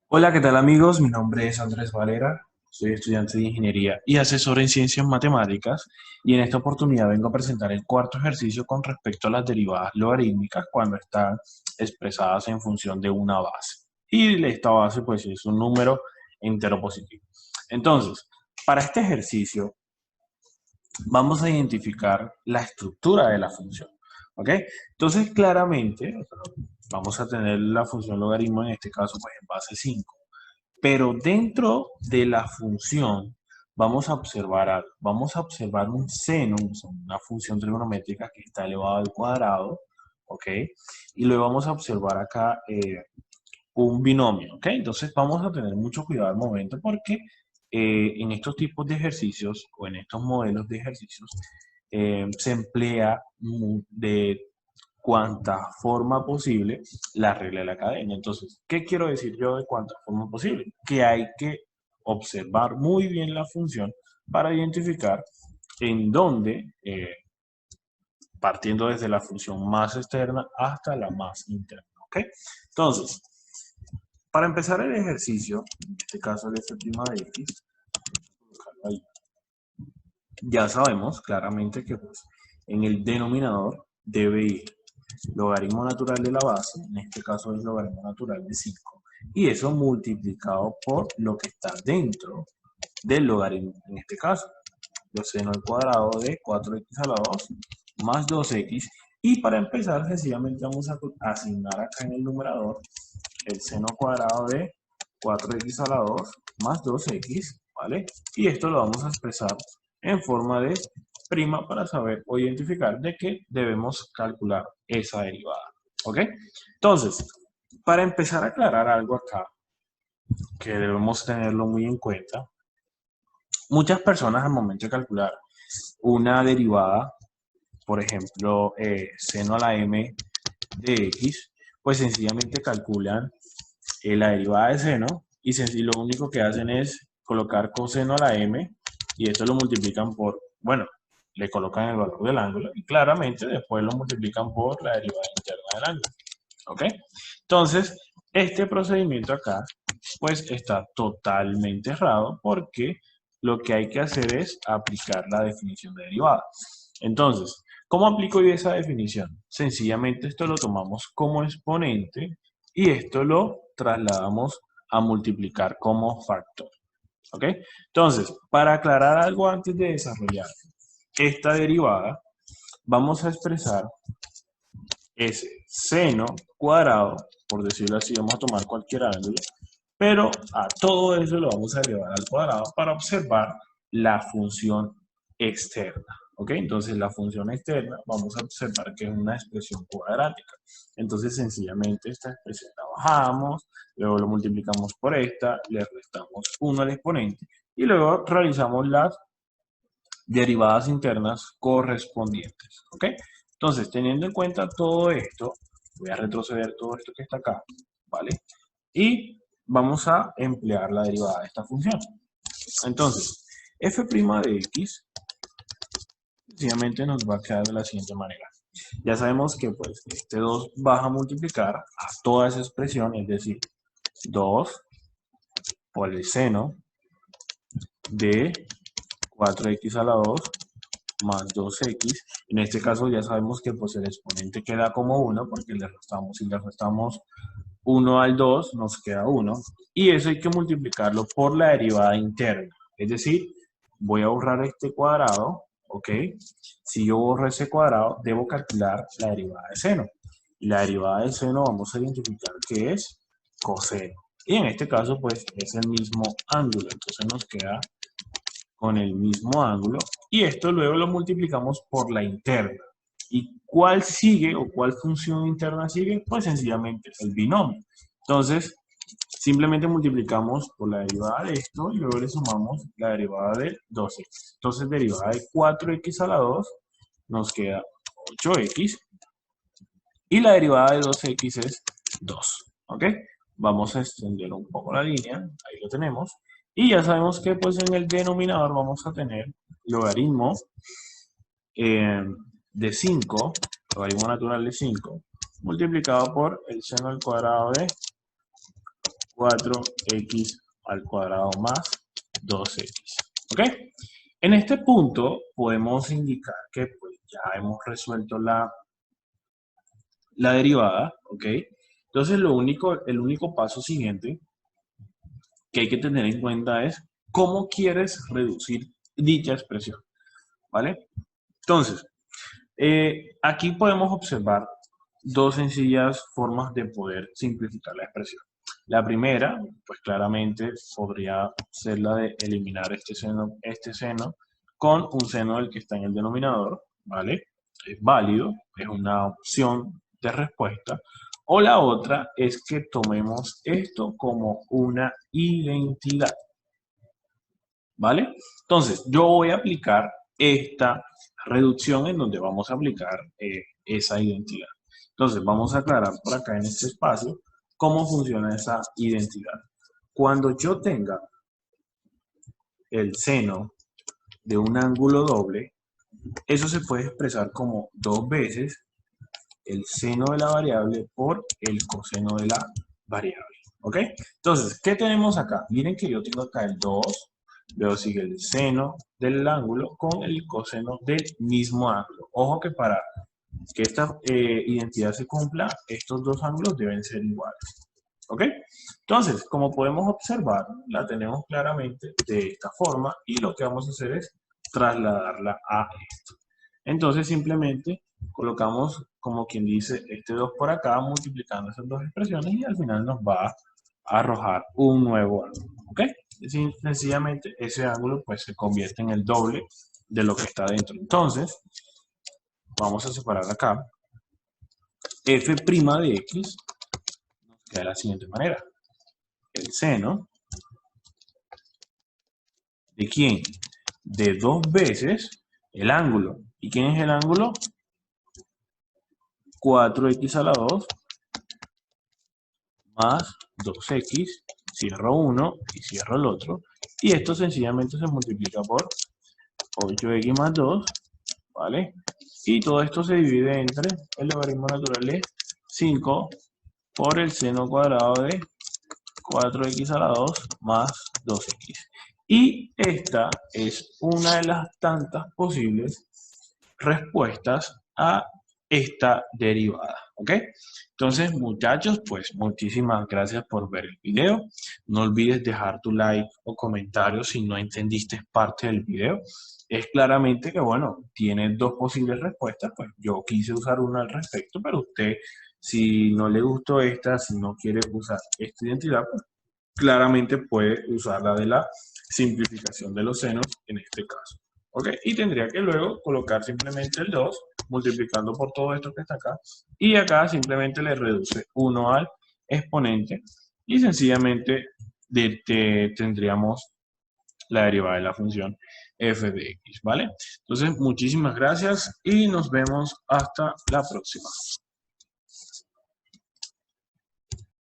Hola, ¿qué tal amigos? Mi nombre es Andrés Valera, soy estudiante de ingeniería y asesor en ciencias matemáticas y en esta oportunidad vengo a presentar el cuarto ejercicio con respecto a las derivadas logarítmicas cuando están expresadas en función de una base. Y esta base pues es un número entero positivo. Entonces, para este ejercicio vamos a identificar la estructura de la función. ¿Ok? Entonces, claramente, vamos a tener la función logaritmo en este caso pues en base 5. Pero dentro de la función vamos a observar algo. Vamos a observar un seno, una función trigonométrica que está elevado al cuadrado, ¿ok? Y luego vamos a observar acá un binomio, ¿ok? Entonces vamos a tener mucho cuidado al momento porque en estos tipos de ejercicios o en estos modelos de ejercicios se emplea de cuanta forma posible la regla de la cadena. Entonces, ¿qué quiero decir yo de cuánta forma posible? Que hay que observar muy bien la función para identificar en dónde, partiendo desde la función más externa hasta la más interna. ¿Ok? Entonces, para empezar el ejercicio, en este caso el f' de x, ahí, ya sabemos claramente que pues, en el denominador debe ir logaritmo natural de la base, en este caso es logaritmo natural de 5, y eso multiplicado por lo que está dentro del logaritmo, en este caso, los seno al cuadrado de 4x a la 2 más 2x, y para empezar sencillamente vamos a asignar acá en el numerador el seno cuadrado de 4x a la 2 más 2x, ¿vale? Y esto lo vamos a expresar en forma de prima para saber o identificar de qué debemos calcular esa derivada, ¿ok? Entonces, para empezar a aclarar algo acá, que debemos tenerlo muy en cuenta, muchas personas al momento de calcular una derivada, por ejemplo, seno a la m de x, pues sencillamente calculan la derivada de seno y lo único que hacen es colocar coseno a la m y esto lo multiplican por, bueno, le colocan el valor del ángulo y claramente después lo multiplican por la derivada interna del ángulo. ¿Ok? Entonces, este procedimiento acá, pues está totalmente errado porque lo que hay que hacer es aplicar la definición de derivada. Entonces, ¿cómo aplico yo esa definición? Sencillamente esto lo tomamos como exponente y esto lo trasladamos a multiplicar como factor. ¿Ok? Entonces, para aclarar algo antes de desarrollar esta derivada, vamos a expresar ese seno cuadrado, por decirlo así, vamos a tomar cualquier ángulo, pero a todo eso lo vamos a elevar al cuadrado para observar la función externa. ¿Ok? Entonces la función externa vamos a observar que es una expresión cuadrática. Entonces sencillamente esta expresión la bajamos, luego lo multiplicamos por esta, le restamos 1 al exponente y luego realizamos las derivadas internas correspondientes. ¿Ok? Entonces, teniendo en cuenta todo esto, voy a retroceder todo esto que está acá, ¿vale? Y vamos a emplear la derivada de esta función. Entonces, f' de x sencillamente nos va a quedar de la siguiente manera. Ya sabemos que pues este 2 va a multiplicar a toda esa expresión, es decir, 2 por el seno de 4x a la 2 más 2x. En este caso ya sabemos que pues el exponente queda como 1 porque le restamos, si le restamos 1 al 2 nos queda 1 y eso hay que multiplicarlo por la derivada interna. Es decir, voy a borrar este cuadrado, ¿ok? Si yo borro ese cuadrado, debo calcular la derivada de seno. Y la derivada de seno vamos a identificar que es coseno. Y en este caso, pues, es el mismo ángulo. Entonces nos queda con el mismo ángulo y esto luego lo multiplicamos por la interna. ¿Y cuál sigue o cuál función interna sigue? Pues sencillamente el binomio. Entonces, simplemente multiplicamos por la derivada de esto y luego le sumamos la derivada de 2x. Entonces, derivada de 4x a la 2 nos queda 8x y la derivada de 2x es 2. ¿Ok? Vamos a extender un poco la línea, ahí lo tenemos. Y ya sabemos que pues en el denominador vamos a tener logaritmo eh, de 5, logaritmo natural de 5, multiplicado por el seno al cuadrado de 4x al cuadrado más 2x. ¿Ok? En este punto podemos indicar que pues, ya hemos resuelto la derivada. ¿Ok? Entonces el único paso siguiente que hay que tener en cuenta es cómo quieres reducir dicha expresión. ¿Vale? Entonces, aquí podemos observar dos sencillas formas de poder simplificar la expresión. La primera, pues claramente podría ser la de eliminar este seno con un seno del que está en el denominador, ¿vale? Es válido, es una opción de respuesta. O la otra es que tomemos esto como una identidad, ¿vale? Entonces, yo voy a aplicar esta reducción en donde vamos a aplicar esa identidad. Entonces, vamos a aclarar por acá en este espacio cómo funciona esa identidad. Cuando yo tenga el seno de un ángulo doble, eso se puede expresar como 2 veces el seno de la variable por el coseno de la variable. ¿Ok? Entonces, ¿qué tenemos acá? Miren que yo tengo acá el 2, luego sigue el seno del ángulo con el coseno del mismo ángulo. Ojo que para que esta identidad se cumpla, estos dos ángulos deben ser iguales. ¿Ok? Entonces, como podemos observar, la tenemos claramente de esta forma y lo que vamos a hacer es trasladarla a esto. Entonces, simplemente colocamos, como quien dice, este 2 por acá, multiplicando esas dos expresiones y al final nos va a arrojar un nuevo ángulo. ¿Ok? Sencillamente, ese ángulo pues se convierte en el doble de lo que está dentro. Entonces, vamos a separar acá. F' de x nos queda de la siguiente manera. El seno de ¿quién? De 2 veces el ángulo. ¿Y quién es el ángulo? 4x a la 2 más 2x, cierro uno y cierro el otro. Y esto sencillamente se multiplica por 8x más 2, ¿vale? Y todo esto se divide entre el logaritmo natural de 5 por el seno cuadrado de 4x a la 2 más 2x. Y esta es una de las tantas posibles respuestas a esta derivada, ¿ok? Entonces, muchachos, pues muchísimas gracias por ver el video. No olvides dejar tu like o comentario si no entendiste parte del video. Es claramente que, bueno, tiene dos posibles respuestas, pues yo quise usar una al respecto, pero usted, si no le gustó esta, si no quiere usar esta identidad, pues claramente puede usar la de la simplificación de los senos en este caso. ¿Ok? Y tendría que luego colocar simplemente el 2 multiplicando por todo esto que está acá. Y acá simplemente le reduce 1 al exponente. Y sencillamente tendríamos la derivada de la función f de x. ¿Vale? Entonces, muchísimas gracias y nos vemos hasta la próxima.